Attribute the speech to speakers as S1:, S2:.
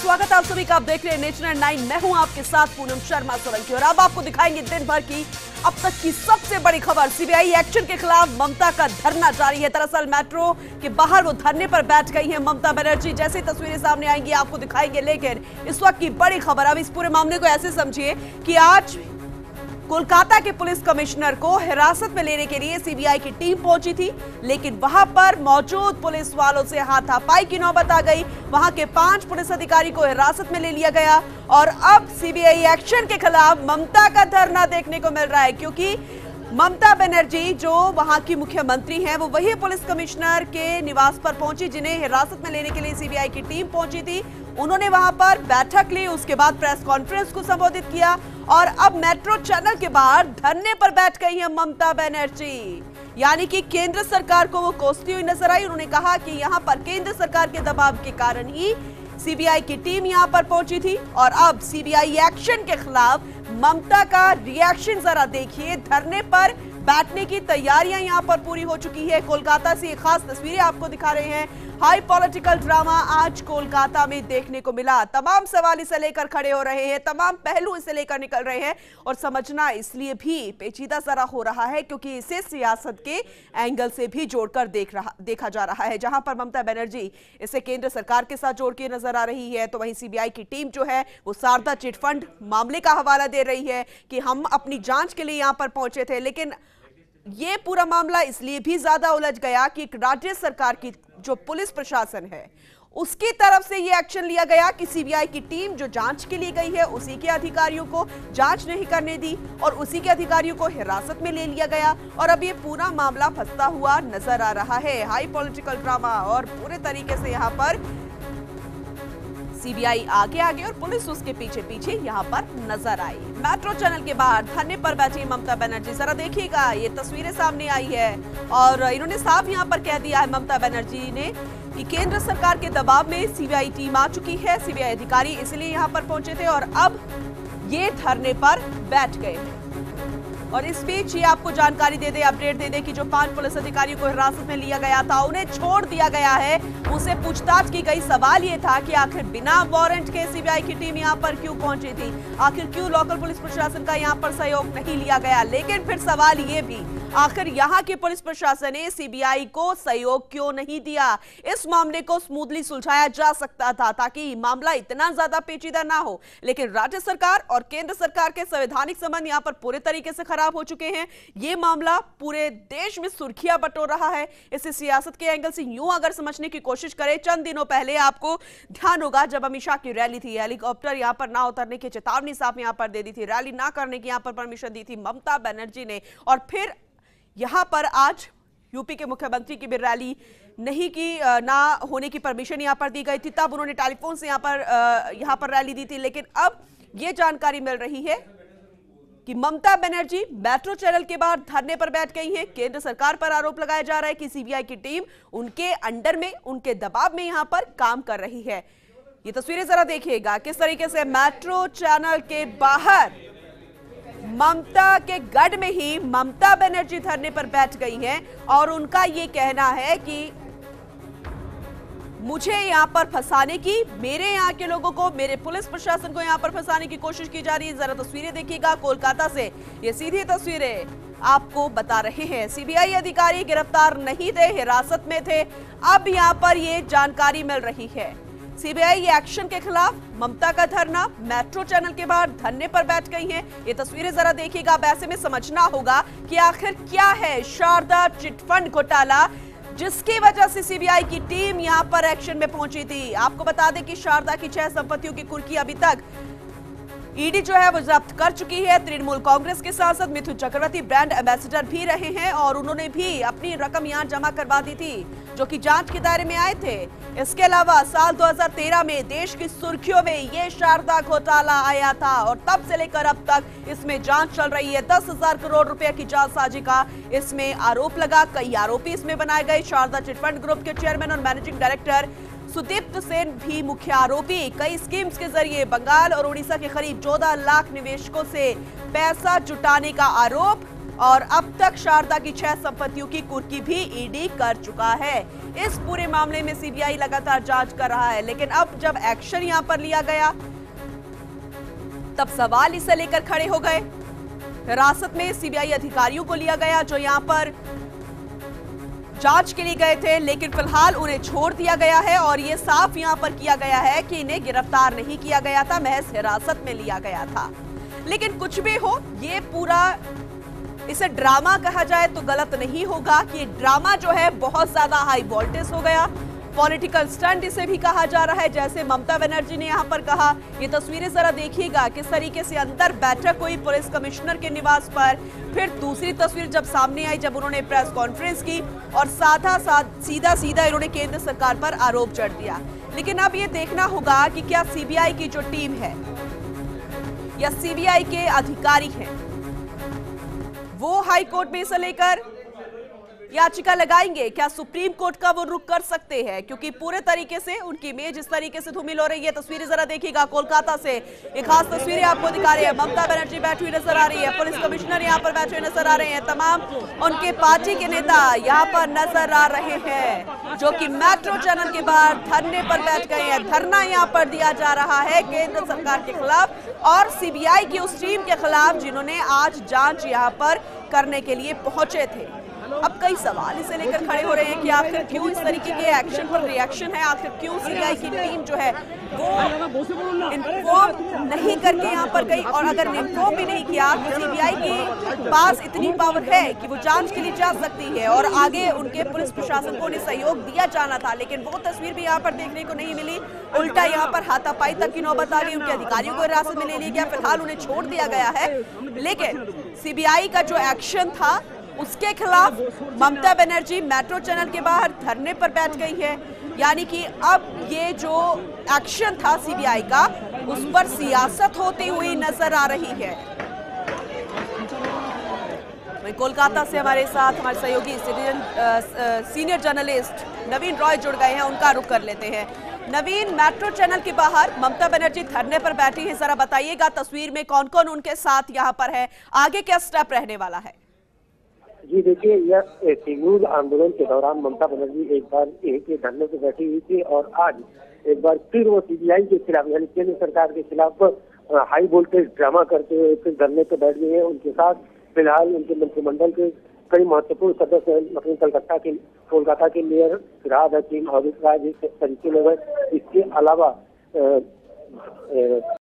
S1: स्वागत है आप सभी का। आप देख रहे हैं नेशनल 9। मैं हूं आपके साथ पूनम शर्मा सोलंकी और अब आपको दिखाएंगे दिन भर की अब तक की सबसे बड़ी खबर। सीबीआई एक्शन के खिलाफ ममता का धरना जारी है। दरअसल मेट्रो के बाहर वो धरने पर बैठ गई हैं ममता बनर्जी। जैसे तस्वीरें सामने आएंगी आपको दिखाएंगे, लेकिन इस वक्त की बड़ी खबर, अब इस पूरे मामले को ऐसे समझिए कि आज कोलकाता के पुलिस कमिश्नर को हिरासत में लेने के लिए सीबीआई की टीम पहुंची थी, लेकिन वहां पर मौजूद पुलिस वालों से हाथापाई की नौबत आ गई। वहां के 5 पुलिस अधिकारी को हिरासत में ले लिया गया और अब सीबीआई एक्शन के खिलाफ ममता का धरना देखने को मिल रहा है, क्योंकि ममता बनर्जी जो वहां की मुख्यमंत्री हैं, वो वही पुलिस कमिश्नर के निवास पर पहुंची जिन्हें हिरासत में लेने के लिए सीबीआई की टीम पहुंची थी। उन्होंने वहां पर बैठक ली, उसके बाद प्रेस कॉन्फ्रेंस को संबोधित किया और अब मेट्रो चैनल के बाहर धरने पर बैठ गई है ममता बनर्जी। यानी कि केंद्र सरकार को वो कोसती हुई नजर आई। उन्होंने कहा कि यहां पर केंद्र सरकार के दबाव के कारण ही सीबीआई की टीम यहां पर पहुंची थी और अब सीबीआई एक्शन के खिलाफ ममता का रिएक्शन जरा देखिए। धरने पर बैठने की तैयारियां यहां पर पूरी हो चुकी है। कोलकाता से खास तस्वीरें आपको दिखा रहे हैं। हाई पॉलिटिकल ड्रामा आज कोलकाता में देखने को मिला। तमाम सवाल इसे लेकर खड़े हो रहे हैं, तमाम पहलू इसे लेकर निकल रहे हैं और समझना इसलिए भी पेचीदा जरा हो रहा है क्योंकि इसे सियासत के एंगल से भी जोड़कर देखा जा रहा है। जहां पर ममता बनर्जी इसे केंद्र सरकार के साथ जोड़ के नजर आ रही है, तो वहीं सीबीआई की टीम जो है वो शारदा चिटफंड मामले का हवाला दे रही है कि हम अपनी जांच के लिए यहां पर पहुंचे थे। लेकिन ये पूरा मामला इसलिए भी ज्यादा उलझ गया कि राज्य सरकार की जो पुलिस प्रशासन है उसकी तरफ से ये एक्शन लिया गया कि सीबीआई की टीम जो जांच के लिए गई है उसी के अधिकारियों को जांच नहीं करने दी और उसी के अधिकारियों को हिरासत में ले लिया गया और अब ये पूरा मामला फंसता हुआ नजर आ रहा है। हाई पॉलिटिकल ड्रामा और पूरे तरीके से यहाँ पर सीबीआई आगे आगे और पुलिस उसके पीछे पीछे यहाँ पर नजर आई। मेट्रो चैनल के बाहर धरने पर बैठी ममता बनर्जी, जरा देखिएगा ये तस्वीरें सामने आई है और इन्होंने साफ यहाँ पर कह दिया है ममता बनर्जी ने कि केंद्र सरकार के दबाव में सीबीआई टीम आ चुकी है, सीबीआई अधिकारी इसलिए यहाँ पर पहुंचे थे और अब ये धरने पर बैठ गए हैं। और इस बीच ये आपको जानकारी दे दे, अपडेट दे दे कि जो 5 पुलिस अधिकारियों को हिरासत में लिया गया था उन्हें छोड़ दिया गया है। उनसे पूछताछ की गई। सवाल ये था कि आखिर बिना वारंट के सीबीआई की टीम यहां पर क्यों पहुंची थी, आखिर क्यों लोकल पुलिस प्रशासन का यहां पर सहयोग नहीं लिया गया। लेकिन फिर सवाल ये भी, आखिर यहां के पुलिस प्रशासन ने सीबीआई को सहयोग क्यों नहीं दिया। इस मामले को स्मूथली सुलझाया जा सकता था ताकि मामला इतना ज्यादा पेचीदा ना हो, लेकिन राज्य सरकार और केंद्र सरकार के संवैधानिक संबंध यहां पर पूरे तरीके से खराब हो चुके हैं। ये मामला पूरे देश में सुर्खियां बटोर रहा है। इसे सियासत के एंगल से यूं अगर समझने की कोशिश करें, चंद दिनों पहले आपको ध्यान होगा जब अमित शाह की रैली थी, हेलीकॉप्टर यहां पर ना उतरने की चेतावनी साफ यहां पर दे दी थी, रैली ना करने की यहां पर परमिशन दी थी ममता बनर्जी ने और फिर यहां पर आज यूपी के मुख्यमंत्री की भी रैली नहीं की, ना होने की परमिशन यहां पर दी गई थी, तब उन्होंने टेलीफोन से यहां पर रैली दी थी। लेकिन अब यह जानकारी मिल रही है कि ममता बनर्जी मेट्रो चैनल के बाहर धरने पर बैठ गई हैं। केंद्र सरकार पर आरोप लगाया जा रहा है कि सीबीआई की टीम उनके अंडर में, उनके दबाव में यहां पर काम कर रही है। ये तस्वीरें जरा देखिएगा किस तरीके से मेट्रो चैनल के बाहर ममता के गढ़ में ही ममता बनर्जी धरने पर बैठ गई हैं और उनका ये कहना है कि मुझे यहां पर फंसाने की, मेरे यहां के लोगों को, मेरे पुलिस प्रशासन को यहां पर फंसाने की कोशिश की जा रही है। जरा तस्वीरें देखिएगा कोलकाता से, ये सीधी तस्वीरें आपको बता रहे हैं। सीबीआई अधिकारी गिरफ्तार नहीं थे, हिरासत में थे। अब यहां पर ये जानकारी मिल रही है सीबीआई एक्शन के खिलाफ ममता का धरना, मेट्रो चैनल के बाहर धरने पर बैठ गई हैं। ये तस्वीरें जरा देखिएगा। अब ऐसे में समझना होगा कि आखिर क्या है शारदा चिटफंड घोटाला जिसकी वजह से सीबीआई की टीम यहां पर एक्शन में पहुंची थी। आपको बता दें कि शारदा की 6 संपत्तियों की कुर्की अभी तक ईडी जो है वो जब्त कर चुकी है। तृणमूल कांग्रेस के सांसद मिथुन चक्रवर्ती ब्रांड एम्बेसडर भी रहे हैं और उन्होंने भी अपनी रकम यहां जमा करवा दी थी जो कि जांच के दायरे में आए थे। इसके अलावा साल 2013 में देश की सुर्खियों में ये शारदा घोटाला आया था और तब से लेकर अब तक इसमें जांच चल रही है। 10,000 करोड़ रुपए की जालसाजी का इसमें आरोप लगा। कई आरोपी इसमें बनाए गए। शारदा चिटफंड ग्रुप के चेयरमैन और मैनेजिंग डायरेक्टर सुदीप्त सेन भी मुख्य आरोपी। कई स्कीम्स के जरिए बंगाल और उड़ीसा के करीब 14 लाख निवेशकों से पैसा जुटाने का आरोप और अब तक शारदा की 6 संपत्तियों की कुर्की भी ईडी कर चुका है। इस पूरे मामले में सीबीआई लगातार जांच कर रहा है, लेकिन अब जब एक्शन यहां पर लिया गया तब सवाल इसे लेकर खड़े हो गए। हिरासत में सीबीआई अधिकारियों को लिया गया जो यहां पर जांच के लिए गए थे, लेकिन फिलहाल उन्हें छोड़ दिया गया है और यह साफ यहां पर किया गया है कि इन्हें गिरफ्तार नहीं किया गया था, महज हिरासत में लिया गया था। लेकिन कुछ भी हो, ये पूरा इसे ड्रामा कहा जाए तो गलत नहीं होगा कि ड्रामा जो है बहुत ज्यादा हाई वोल्टेज हो गया। पॉलिटिकल स्टंट इसे भी कहा जा रहा है, जैसे ममता बनर्जी ने यहां पर कहा। ये तस्वीरें जरा देखिएगा किस तरीके से अंदर बैठक हुई पुलिस कमिश्नर के निवास पर। फिर दूसरी तस्वीर जब सामने आई जब उन्होंने प्रेस कॉन्फ्रेंस की और सीधा सीधा इन्होंने केंद्र सरकार पर आरोप जड़ दिया। लेकिन अब ये देखना होगा कि क्या सीबीआई की जो टीम है या सीबीआई के अधिकारी हैं वो हाई कोर्ट में इसे लेकर याचिका लगाएंगे, क्या सुप्रीम कोर्ट का वो रुख कर सकते हैं, क्योंकि पूरे तरीके से उनकी इमेज इस तरीके से धूमिल हो रही है। तस्वीरें जरा देखिएगा कोलकाता से, एक खास तस्वीरें आपको दिखा रही है। ममता बनर्जी बैठी हुई नजर आ रही है, पुलिस कमिश्नर यहाँ पर बैठे हुए नजर आ रहे हैं, तमाम उनके पार्टी के नेता यहाँ पर नजर आ रहे हैं जो कि मेट्रो चैनल के बाहर धरने पर बैठ गए हैं। धरना यहाँ पर दिया जा रहा है केंद्र सरकार के खिलाफ और सीबीआई की उस टीम के खिलाफ जिन्होंने आज जांच यहाँ पर करने के लिए पहुंचे थे। अब कई सवाल इसे लेकर खड़े हो रहे हैं कि आखिर क्यों इस तरीके के एक्शन पर रिएक्शन है, आखिर क्यों सीबीआई की टीम जो है वो इन्फॉर्म नहीं करके यहाँ पर गई, और अगर इन्फॉर्म भी नहीं किया तो सीबीआई के पास इतनी पावर है कि वो जांच के लिए जा सकती है और आगे उनके पुलिस प्रशासन को उन्हें सहयोग दिया जाना था। लेकिन वो तस्वीर भी यहाँ पर देखने को नहीं मिली, उल्टा यहाँ पर हाथापाई तक की नौबत आ गई। उनके अधिकारियों को हिरासत में ले लिया गया, फिलहाल उन्हें छोड़ दिया गया है। लेकिन सीबीआई का जो एक्शन था उसके खिलाफ ममता बनर्जी मेट्रो चैनल के बाहर धरने पर बैठ गई है। यानी कि अब ये जो एक्शन था सीबीआई का उस पर सियासत होती हुई नजर आ रही है। कोलकाता से हमारे साथ हमारे सहयोगी सीनियर जर्नलिस्ट नवीन रॉय जुड़ गए हैं, उनका रुख कर लेते हैं। नवीन, मेट्रो चैनल के बाहर ममता बनर्जी धरने पर बैठी है, जरा बताइएगा तस्वीर में कौन कौन उनके साथ यहाँ पर है, आगे क्या स्टेप रहने वाला है?
S2: जी देखिए, यह तृणमूल आंदोलन के दौरान ममता बनर्जी एक बार एक धरने पे बैठी हुई थी और आज एक बार फिर वो सीबीआई के खिलाफ यानी केंद्र सरकार के खिलाफ हाई वोल्टेज ड्रामा करते हुए फिर धरने पे बैठ गई है। उनके साथ फिलहाल उनके मंत्रिमंडल के कई महत्वपूर्ण सदस्य अपने कोलकाता के मेयर फिरहाद हकीम और इस तरीके में इसके अलावा